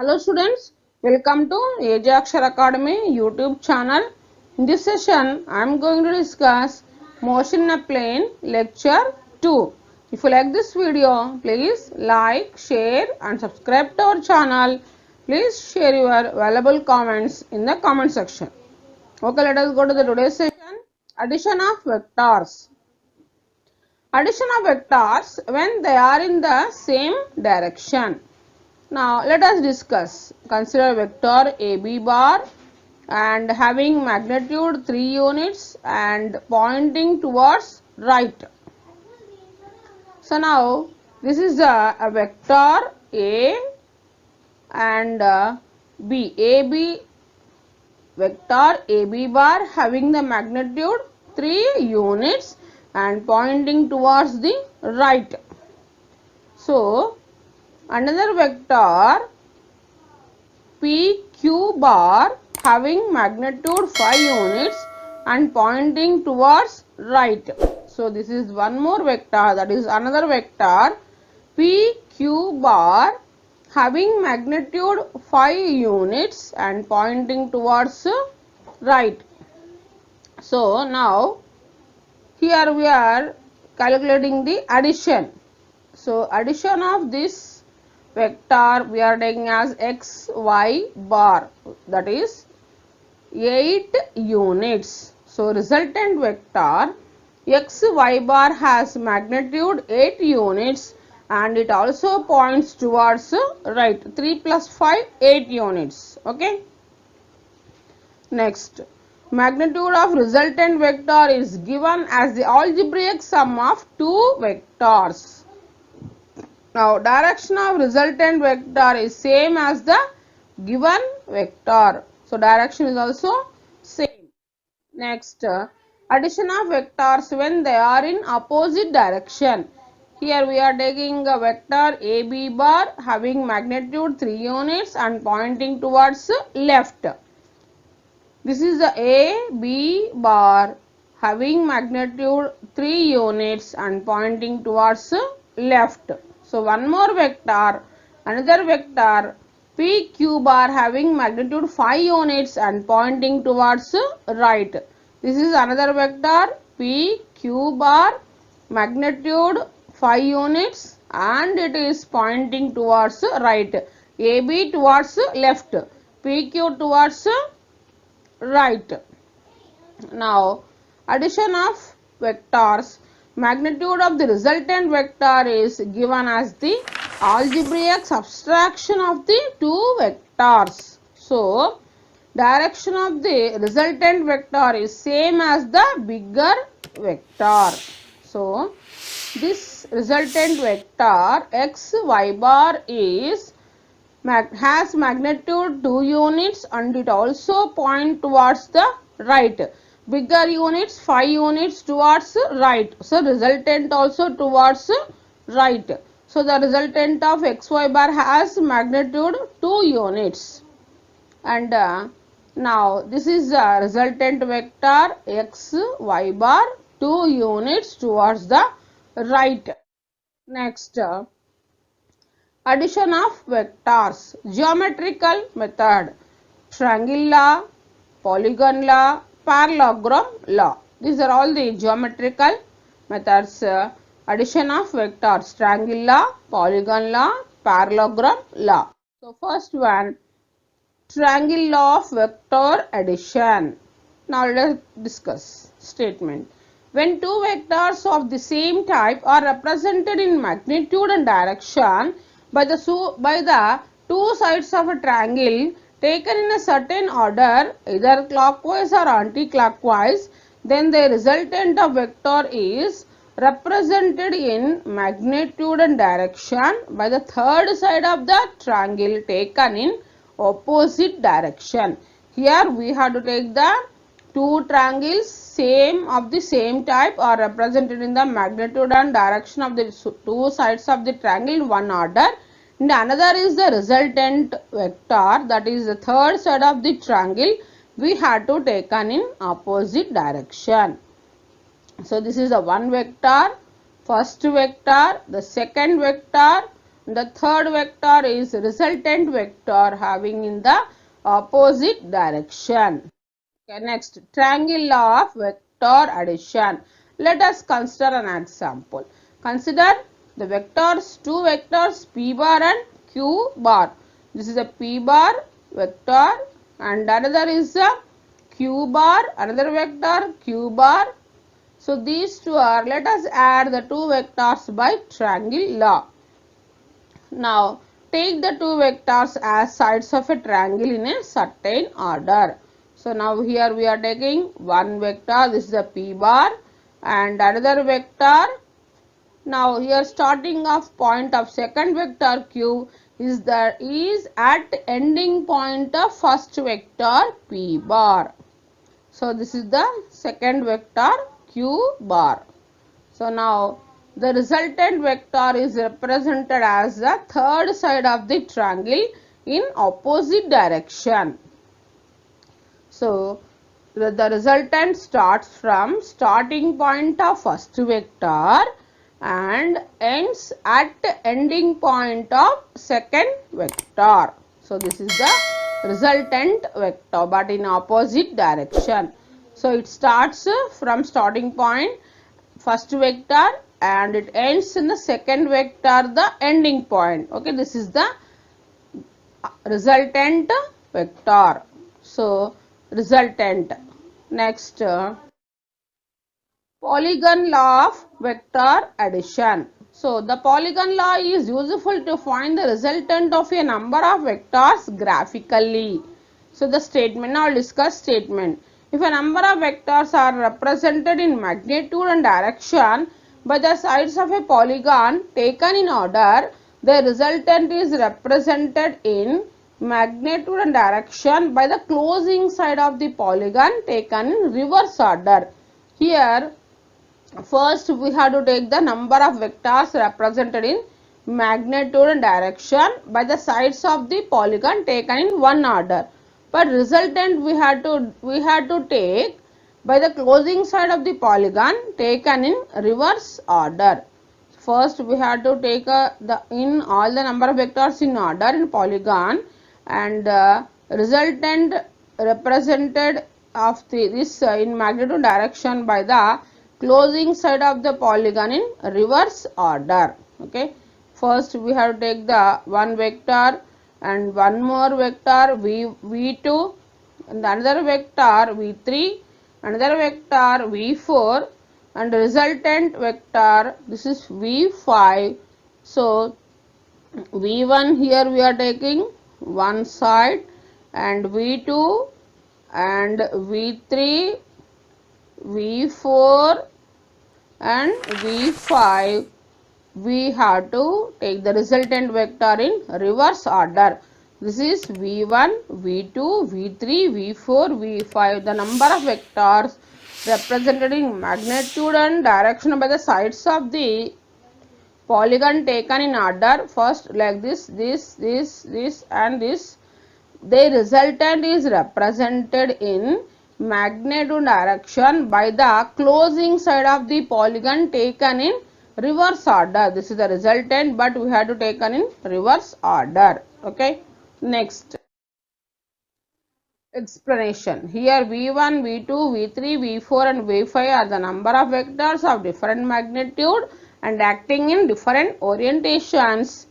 Hello students, welcome to Ajaxar Academy YouTube channel. In this session, I am going to discuss motion in a plane lecture 2. If you like this video, please like, share and subscribe to our channel. Please share your valuable comments in the comment section. Okay, let us go to the today's session. Addition of vectors. Addition of vectors when they are in the same direction. Now let us discuss. Consider vector AB bar and having magnitude 3 units and pointing towards right. So now this is a vector A and B. AB vector AB bar having the magnitude 3 units and pointing towards the right. So another vector PQ bar having magnitude 5 units and pointing towards right. So this is one more vector, that is another vector PQ bar having magnitude 5 units and pointing towards right. So now here we are calculating the addition. So addition of this vector we are taking as x, y bar, that is 8 units. So resultant vector x, y bar has magnitude 8 units and it also points towards right. 3 plus 5, 8 units. Okay. Next, magnitude of resultant vector is given as the algebraic sum of two vectors. Now, direction of resultant vector is same as the given vector. So, direction is also same. Next, addition of vectors when they are in opposite direction. Here we are taking a vector AB bar having magnitude 3 units and pointing towards left. This is the AB bar having magnitude 3 units and pointing towards left. So one more vector, another vector PQ bar having magnitude 5 units and pointing towards right. This is another vector PQ bar magnitude 5 units and it is pointing towards right. AB towards left, PQ towards right. Now addition of vectors, magnitude of the resultant vector is given as the algebraic subtraction of the two vectors. So direction of the resultant vector is same as the bigger vector. So this resultant vector x, y bar is has magnitude 2 units and it also point towards the right. Bigger units 5 units towards right. So resultant also towards right. So the resultant of xy bar has magnitude 2 units. And now this is the resultant vector x, y bar 2 units towards the right. Next, addition of vectors, geometrical method, triangle law, polygon law, parallelogram law. These are all the geometrical methods. Addition of vectors, triangle law, polygon law, parallelogram law. So first one, triangle law of vector addition. Now let us discuss statement. When two vectors of the same type are represented in magnitude and direction by the two sides of a triangle taken in a certain order, either clockwise or anti-clockwise, then the resultant of vector is represented in magnitude and direction by the third side of the triangle taken in opposite direction. Here we have to take the two triangles same of the same type are represented in the magnitude and direction of the two sides of the triangle in one order, and another is the resultant vector, that is the third side of the triangle we have to taken in opposite direction. So this is the one vector, first vector, the second vector, The third vector is resultant vector having in the opposite direction. Okay, next, triangle law of vector addition. Let us consider an example. Consider the vectors, two vectors p bar and q bar. This is a p bar vector and another is a q bar, another vector q bar. So these two are, let us add the two vectors by triangle law. Now take the two vectors as sides of a triangle in a certain order. So now here we are taking one vector, this is the p bar, and another vector. Now here starting of point of second vector q is at ending point of first vector p bar. So this is the second vector q bar. So now the resultant vector is represented as the third side of the triangle in opposite direction. So the resultant starts from starting point of first vector and ends at ending point of second vector. So this is the resultant vector but in opposite direction. So it starts from starting point first vector and it ends in the second vector, the ending point. Okay, this is the resultant vector. So resultant. Next, polygon law of vector addition. So the polygon law is useful to find the resultant of a number of vectors graphically. So the statement, now discuss statement. If a number of vectors are represented in magnitude and direction by the sides of a polygon taken in order, the resultant is represented in magnitude and direction by the closing side of the polygon taken in reverse order. Here first we have to take the number of vectors represented in magnitude and direction by the sides of the polygon taken in one order. But resultant we had to take by the closing side of the polygon taken in reverse order. First we have to take in all the number of vectors in order in polygon and resultant represented of this in magnitude direction by the closing side of the polygon in reverse order. Okay, first we have to take the one vector and one more vector v2 and another vector v3, another vector v4 and resultant vector this is v5. So v1 here we are taking one side and v2 and v3, v4 and v5 we have to take the resultant vector in reverse order. This is v1, v2, v3, v4, v5. The number of vectors represented in magnitude and direction by the sides of the polygon taken in order. First like this and this. The resultant is represented in magnitude direction by the closing side of the polygon taken in reverse order. This is the resultant but we have to take in reverse order. Okay, next explanation. Here v1, v2, v3, v4 and v5 are the number of vectors of different magnitude and acting in different orientations,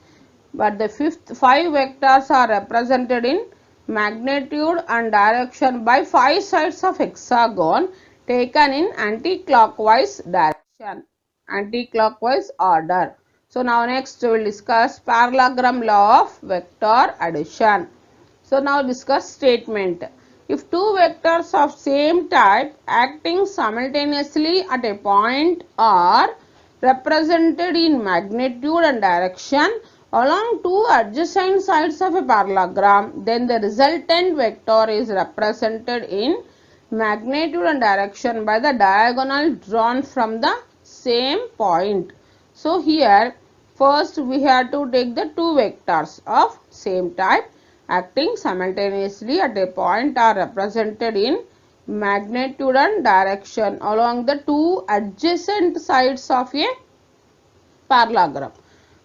but the five vectors are represented in magnitude and direction by five sides of hexagon taken in anti-clockwise direction, anti-clockwise order. So now next we will discuss parallelogram law of vector addition. So now discuss statement. If two vectors of same type acting simultaneously at a point are represented in magnitude and direction along two adjacent sides of a parallelogram, then the resultant vector is represented in magnitude and direction by the diagonal drawn from the same point. So here first we have to take the two vectors of same type acting simultaneously at a point are represented in magnitude and direction along the two adjacent sides of a parallelogram.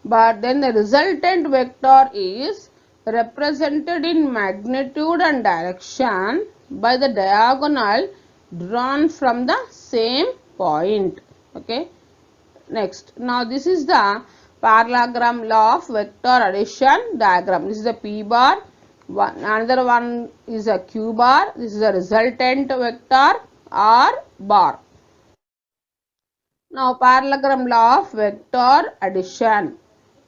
but then the resultant vector is represented in magnitude and direction by the diagonal drawn from the same point. Okay. Next, now this is the parallelogram law of vector addition diagram. This is the P bar, another one is a Q bar, this is a resultant vector R bar. Now parallelogram law of vector addition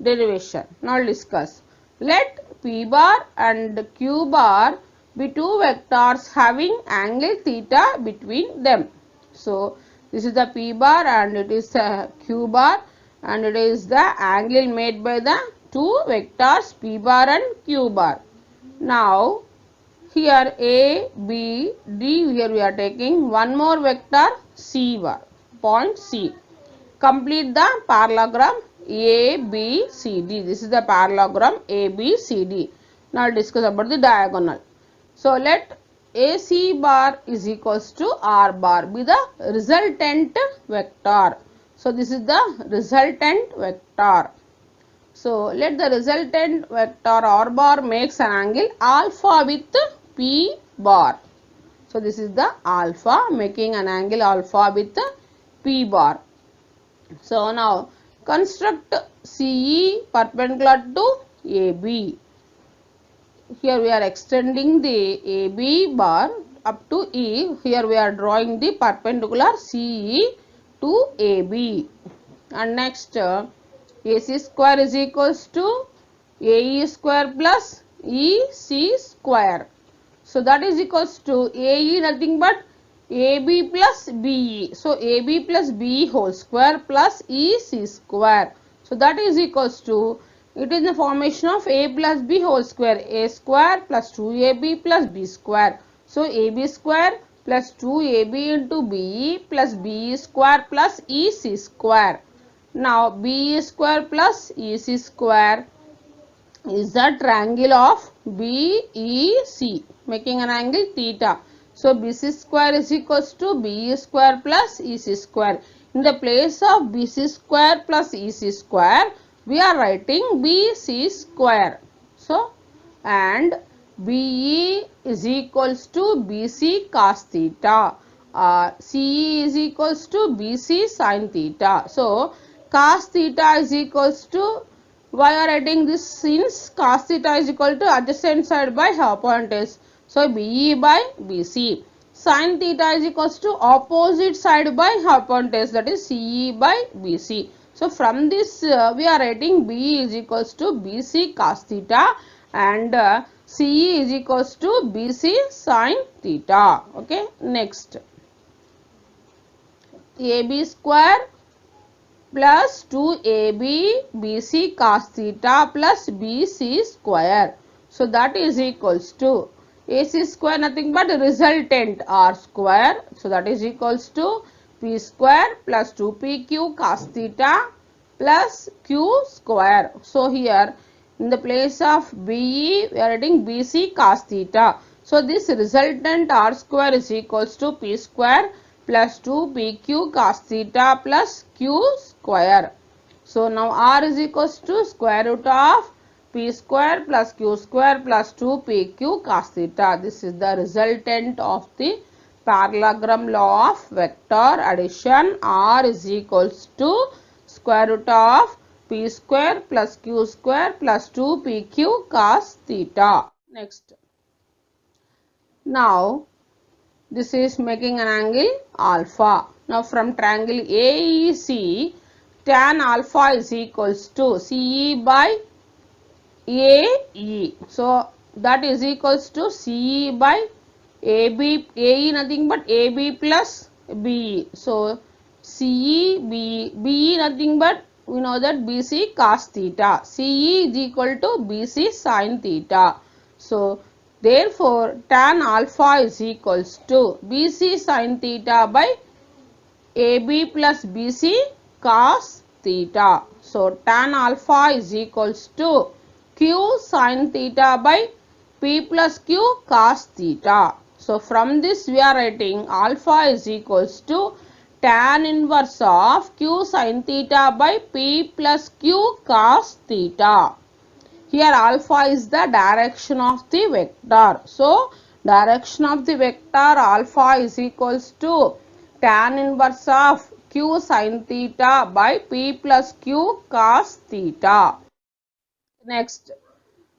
derivation. Now discuss. Let P bar and Q bar be two vectors having angle theta between them. So this is the P bar and it is the Q bar, and it is the angle made by the two vectors P bar and Q bar. Now here A, B, D, here we are taking one more vector C bar, point C. Complete the parallelogram A, B, C, D. This is the parallelogram A, B, C, D. Now discuss about the diagonal. So let AC bar is equals to R bar be the resultant vector. So this is the resultant vector. So let the resultant vector R bar makes an angle alpha with P bar. So this is the alpha making an angle alpha with P bar. So now construct CE perpendicular to AB. Here we are extending the AB bar up to E. Here we are drawing the perpendicular CE to AB. And next AC square is equals to AE square plus EC square. So that is equals to AE nothing but AB plus BE. So AB plus BE whole square plus EC square. So that is equals to, it is the formation of A plus B whole square. A square plus 2AB plus B square. So AB square plus 2AB into BE plus BE square plus EC square. Now BE square plus EC square is the triangle of BEC making an angle theta. So BC square is equals to BE square plus EC square. In the place of BC square plus EC square, we are writing BC square. So and BE is equals to BC cos theta. CE is equals to BC sin theta. So cos theta is equals to, why are writing this, since cos theta is equal to adjacent side by hypotenuse. So BE by BC. Sin theta is equals to opposite side by hypotenuse, that is CE by BC. So from this we are writing BE is equals to BC cos theta and CE is equals to BC sin theta. Okay, next AB square plus 2AB BC cos theta plus BC square. So that is equals to AC square nothing but resultant R square. So that is equals to P square plus 2PQ cos theta plus Q square. So here in the place of BE we are writing BC cos theta. So this resultant R square is equals to P square plus 2PQ cos theta plus Q square. So now R is equals to square root of P square plus Q square plus 2PQ cos theta. This is the resultant of the parallelogram law of vector addition. R is equals to square root of P square plus Q square plus 2PQ cos theta. Next. Now this is making an angle alpha. Now from triangle AEC, tan alpha is equals to CE by AE. So that is equals to CE by AB, AE nothing but AB plus BE. So CE, BE nothing but we know that BC cos theta. CE is equal to BC sin theta. So therefore tan alpha is equals to BC sin theta by AB plus BC cos theta. So tan alpha is equals to Q sin theta by P plus Q cos theta. So from this we are writing alpha is equals to tan inverse of q sin theta by p plus q cos theta. Here alpha is the direction of the vector. So, direction of the vector alpha is equals to tan inverse of q sin theta by p plus q cos theta. Next,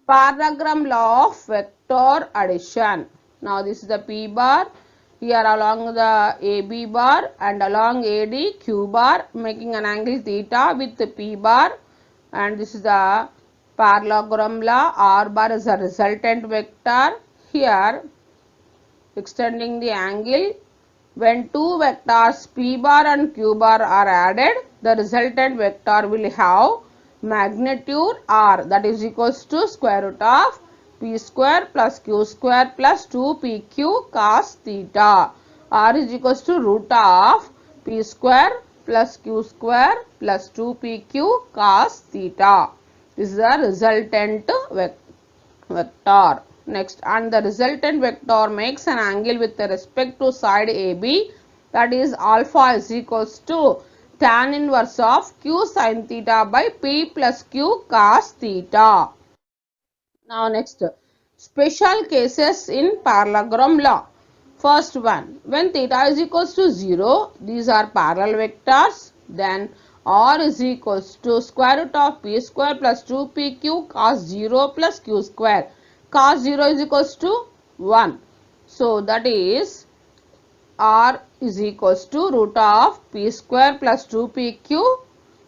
parallelogram law of vector addition. Now, this is the p bar. Here along the AB bar and along AD Q bar making an angle theta with the P bar, and this is the parallelogram law. R bar is a resultant vector. Here extending the angle, when two vectors P bar and Q bar are added, the resultant vector will have magnitude R, that is equals to square root of P square plus Q square plus 2PQ cos theta. R is equals to root of P square plus Q square plus 2PQ cos theta. This is the resultant vector. Next, and the resultant vector makes an angle with respect to side AB, that is alpha is equals to tan inverse of q sin theta by p plus q cos theta. Now next, special cases in parallelogram law. First one, when theta is equals to 0, these are parallel vectors, then r is equals to square root of p square plus 2pq cos 0 plus q square. Cos 0 is equals to 1. So that is r is equals to root of p square plus 2pq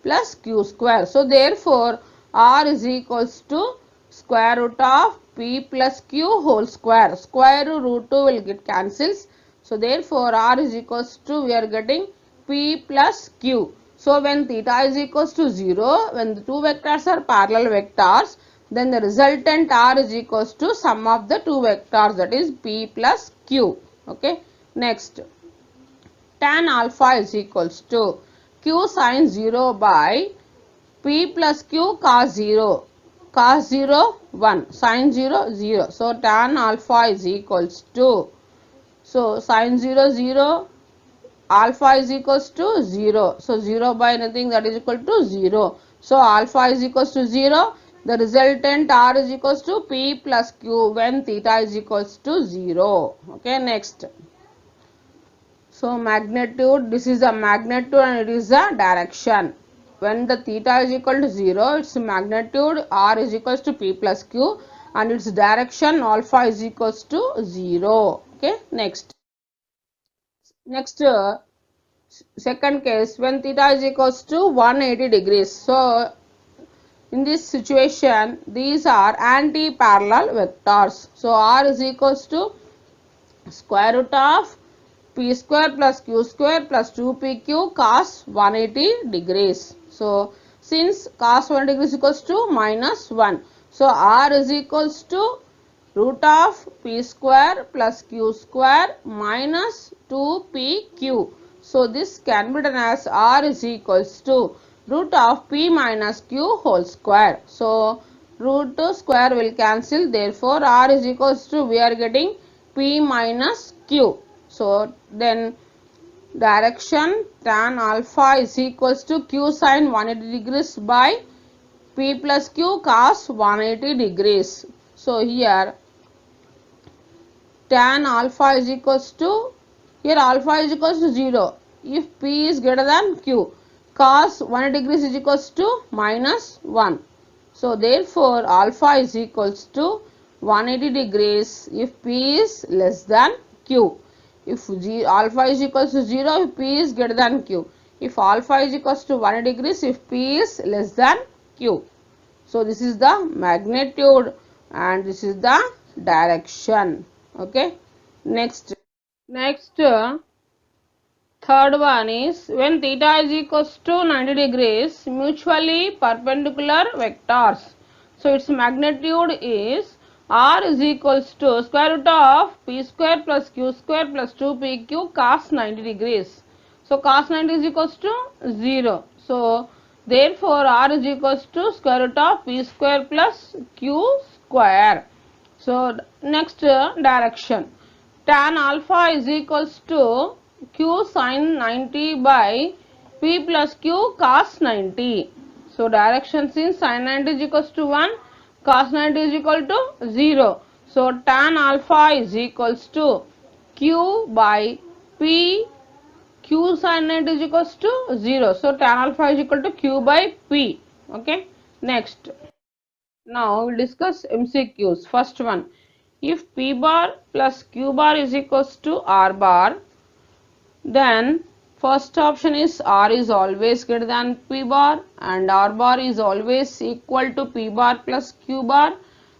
plus q square. So therefore r is equals to square root of p plus q whole square. Square root 2 will get cancels. So therefore r is equals to, we are getting p plus q. So when theta is equals to 0, when the two vectors are parallel vectors, then the resultant r is equals to sum of the two vectors, that is p plus q. Okay. Next, tan alpha is equals to q sin 0 by p plus q cos 0. Cos 0 1, sin 0 0. So tan alpha is equals to, so sin 0 0, alpha is equals to 0. So 0 by nothing, that is equal to 0. So alpha is equals to 0. The resultant r is equals to p plus q when theta is equals to 0. Okay, next. So magnitude, this is a magnitude and it is a direction. When the theta is equal to 0, its magnitude r is equals to p plus q and its direction alpha is equals to 0. Okay, next. Next, second case, when theta is equals to 180 degrees. So in this situation, these are anti-parallel vectors. So r is equals to square root of p square plus q square plus 2pq cos 180 degrees. So since cos 1 degree is equals to minus 1, so r is equals to root of p square plus q square minus 2pq. So this can be done as r is equals to root of p minus q whole square. So root 2 square will cancel, therefore r is equals to, we are getting p minus q. So then direction tan alpha is equals to q sin 180 degrees by p plus q cos 180 degrees. So here tan alpha is equals to, here alpha is equals to 0 if p is greater than q. Cos 180 degrees is equals to minus 1. So therefore alpha is equals to 180 degrees if p is less than q. If alpha is equals to 0 if p is greater than q. If alpha is equals to 180 degrees if p is less than q. So this is the magnitude and this is the direction. Okay. Next, third one is when theta is equals to 90 degrees, mutually perpendicular vectors. So its magnitude is r is equals to square root of p square plus q square plus 2pq cos 90 degrees. So cos 90 is equals to 0. So therefore r is equals to square root of p square plus q square. So next, direction. Tan alpha is equals to q sin 90 by p plus q cos 90. So direction since sin 90 is equals to 1, cos 90 is equal to 0. So tan alpha is equals to q by p, q sin 90 is equals to 0. So tan alpha is equal to q by p. Okay. Next. Now we'll discuss MCQs. First one. If p bar plus q bar is equals to r bar, then first option is r is always greater than p bar and r bar is always equal to p bar plus q bar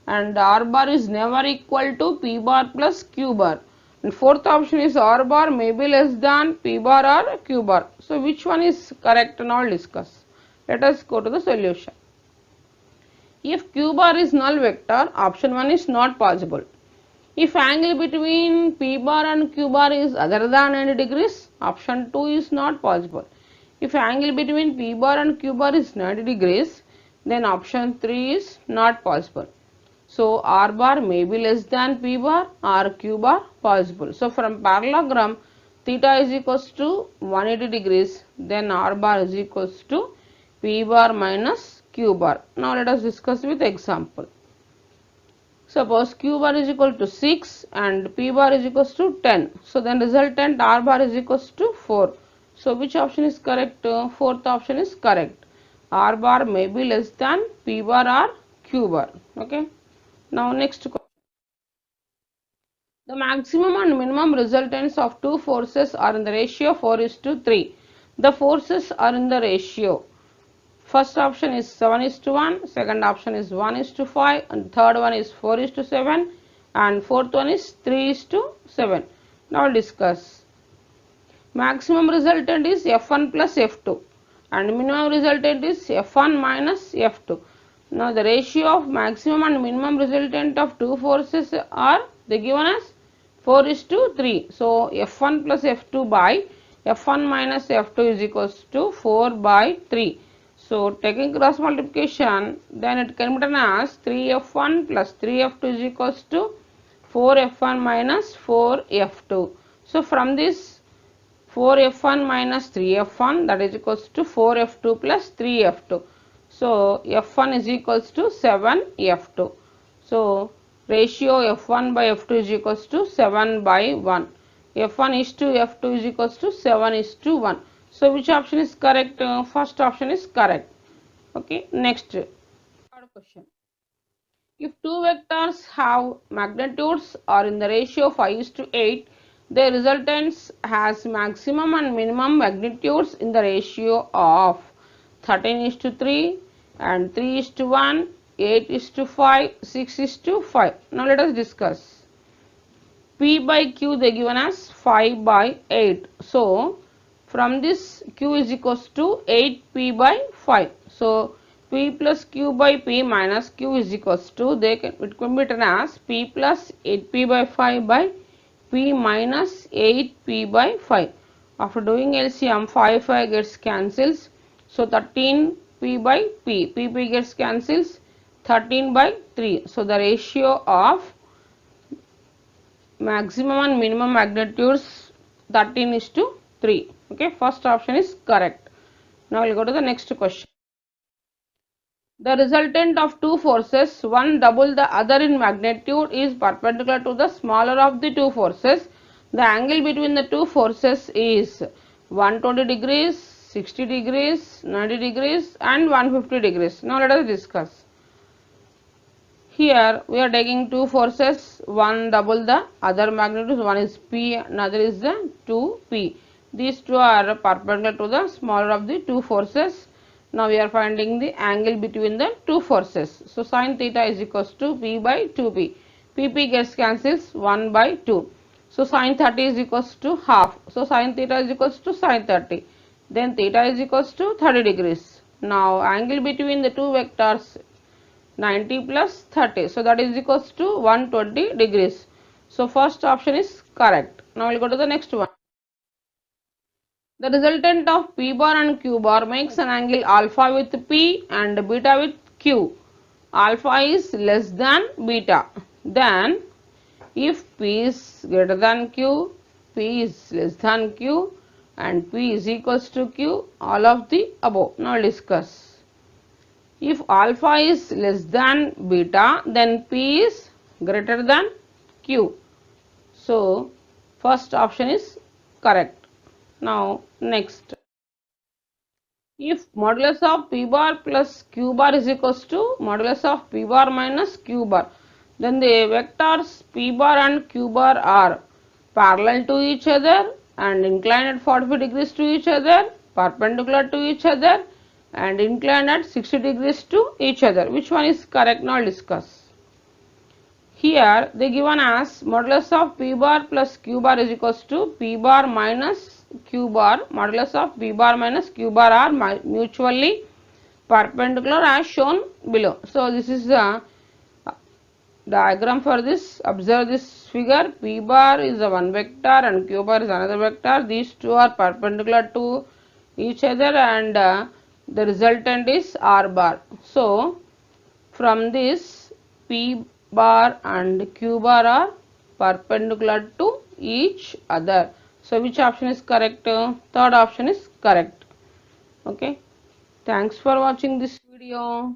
and r bar is never equal to p bar plus q bar. And fourth option is r bar may be less than p bar or q bar. So which one is correct? Now we'll discuss. Let us go to the solution. If q bar is null vector, option 1 is not possible. If angle between p bar and q bar is other than 90 degrees, option 2 is not possible. If angle between p bar and q bar is 90 degrees, then option 3 is not possible. So r bar may be less than p bar or q bar possible. So from parallelogram, theta is equals to 180 degrees, then r bar is equals to p bar minus q bar. Now let us discuss with example. Suppose q bar is equal to 6 and p bar is equals to 10. So then resultant r bar is equals to 4. So which option is correct? Fourth option is correct. R bar may be less than p bar or q bar. Okay. Now next question. The maximum and minimum resultants of two forces are in the ratio 4:3. The forces are in the ratio. First option is 7:1, second option is 1:5, and third one is 4:7, and fourth one is 3:7. Now we'll discuss. Maximum resultant is F1 plus F2 and minimum resultant is F1 minus F2. Now the ratio of maximum and minimum resultant of two forces are they given as 4:3. So F1 plus F2 by F1 minus F2 is equals to 4 by 3. So taking cross multiplication, then it can be written as 3F1 plus 3F2 is equals to 4F1 minus 4F2. So from this 4F1 minus 3F1, that is equals to 4F2 plus 3F2. So F1 is equals to 7F2. So ratio F1 by F2 is equals to 7 by 1. F1 is to F2 is equals to 7 is to 1. So which option is correct? First option is correct. Okay. Next. Third question. If two vectors have magnitudes are in the ratio 5:8, their resultants has maximum and minimum magnitudes in the ratio of 13:3 and 3:1, 8:5, 6:5. Now let us discuss. P by Q they given as 5 by 8. So from this Q is equals to 8P by 5. So P plus Q by P minus Q is equals to it can be written as P plus 8P by 5 by P minus 8P by 5. After doing LCM, 5 gets cancels. So 13P by P gets cancels, 13 by 3. So the ratio of maximum and minimum magnitudes 13:3. Okay, first option is correct. Now we'll go to the next question. The resultant of two forces, one double the other in magnitude, is perpendicular to the smaller of the two forces. The angle between the two forces is 120 degrees, 60 degrees, 90 degrees and 150 degrees. Now let us discuss. Here we are taking two forces, one double the other magnitude, one is P, another is the 2P. These two are perpendicular to the smaller of the two forces. Now we are finding the angle between the two forces. So sin theta is equals to P by 2P. PP gets cancels 1 by 2. So sin 30 is equals to half. So sin theta is equals to sin 30. Then theta is equals to 30 degrees. Now angle between the two vectors 90 plus 30. So that is equals to 120 degrees. So first option is correct. Now we'll go to the next one. The resultant of P bar and Q bar makes an angle alpha with P and beta with Q. Alpha is less than beta. Then if P is greater than Q, P is less than Q and P is equals to Q, all of the above. Now discuss. If alpha is less than beta, then P is greater than Q. So first option is correct. Now next. If modulus of P bar plus Q bar is equals to modulus of P bar minus Q bar, then the vectors P bar and Q bar are parallel to each other and inclined at 45 degrees to each other, perpendicular to each other and inclined at 60 degrees to each other. Which one is correct? Now discuss. Here they given as modulus of P bar plus Q bar is equals to P bar minus Q bar. Modulus of P bar minus Q bar are mutually perpendicular as shown below. So this is the diagram for this. Observe this figure. P bar is a one vector and Q bar is another vector. These two are perpendicular to each other and the resultant is R bar. So from this, P bar and Q bar are perpendicular to each other. So which option is correct? Third option is correct. Okay. Thanks for watching this video.